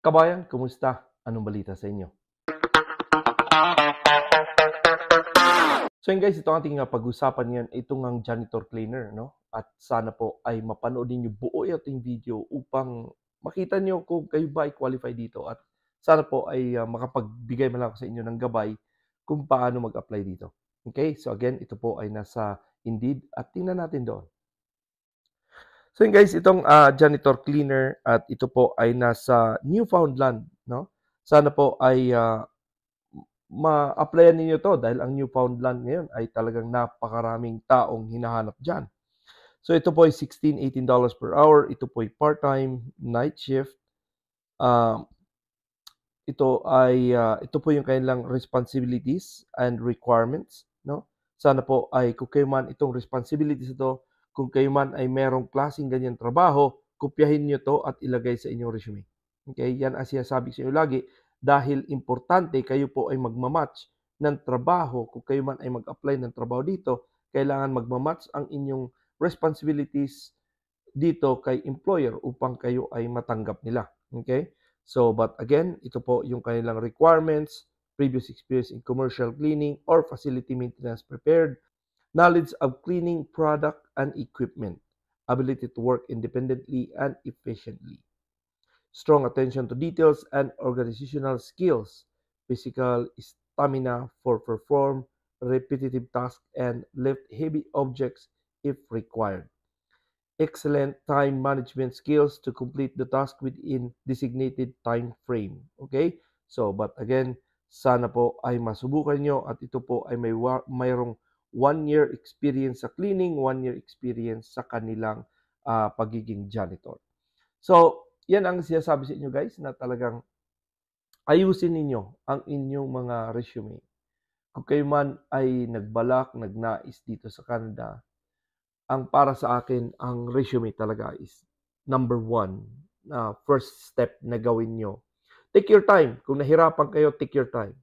Kabayan, kumusta? Anong balita sa inyo? So yun guys, ito ang ating pag-usapan ngayon, itong ang janitor cleaner, no? At sana po ay mapanood niyo buo yung ating video upang makita niyo kung kayo ba ay qualify dito at sana po ay makapagbigay man lang ako sa inyo ng gabay kung paano mag-apply dito. Okay? So again, ito po ay nasa Indeed at tingnan natin doon. So yun guys, itong janitor cleaner at ito po ay nasa Newfoundland, no? Sana po ay ma-applyan ninyo to dahil ang Newfoundland ngayon ay talagang napakaraming taong hinahanap dyan. So ito po ay $16-18 per hour. Ito po ay part-time, night shift. Ito po yung kanilang responsibilities and requirements, no? Sana po ay kung kayo man itong responsibilities ito, kung kayo man ay merong klaseng ganyan trabaho, kopyahin nyo to at ilagay sa inyong resume. Okay? Yan ang sinasabi sa inyo lagi dahil importante kayo po ay magmamatch ng trabaho. Kung kayo man ay mag-apply ng trabaho dito, kailangan magmamatch ang inyong responsibilities dito kay employer upang kayo ay matanggap nila. Okay? So, but again, ito po yung kanilang requirements, previous experience in commercial cleaning or facility maintenance prepared, knowledge of cleaning product and equipment, ability to work independently and efficiently, strong attention to details and organizational skills, physical stamina for perform repetitive tasks and lift heavy objects if required, excellent time management skills to complete the task within designated time frame. Okay? So, but again, sana po ay masubukan nyo at ito po ay mayroong 1 year experience sa cleaning, 1 year experience sa kanilang pagiging janitor. So, yan ang sinasabi sa inyo guys na talagang ayusin ninyo ang inyong mga resume. Kung kayo man ay nagbalak, nagnais dito sa Canada, ang para sa akin, ang resume talaga is number one na first step na gawin nyo. Take your time. Kung nahirapan kayo, take your time.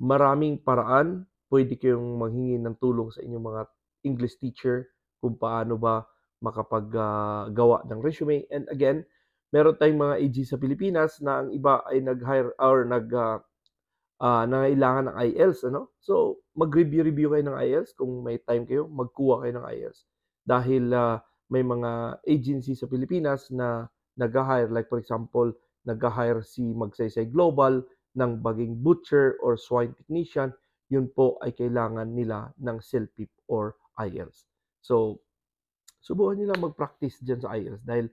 Maraming paraan. Pwede kayong manghingi ng tulong sa inyong mga English teacher kung paano ba makapaggawa ng resume. And again, meron tayong mga agency sa Pilipinas na ang iba ay nag-hire or nangailangan ng IELTS, ano? So, mag-review kayo ng IELTS kung may time kayo, magkuha kayo ng IELTS. Dahil may mga agency sa Pilipinas na nag-hire, like for example, nag-hire si Magsaysay Global ng baging butcher or swine technician, yun po ay kailangan nila ng CELPIP or IELTS. So, subukan nila mag-practice dyan sa IELTS dahil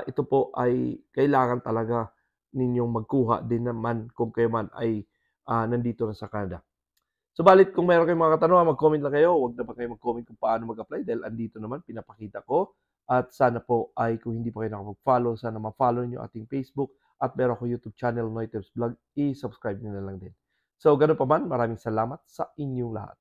ito po ay kailangan talaga ninyong magkuha din naman kung kayo man ay nandito na sa Canada. Subalit kung meron kayong mga katanungan, mag-comment lang kayo. Huwag na ba kayo mag-comment kung paano mag-apply dahil andito naman, pinapakita ko. At sana po ay kung hindi pa kayo nakapag-follow, sana ma-follow nyo ating Facebook at meron ko YouTube channel, Noy Tips Vlog, i-subscribe nyo na lang din. So, ganun pa man, maraming salamat sa inyong lahat.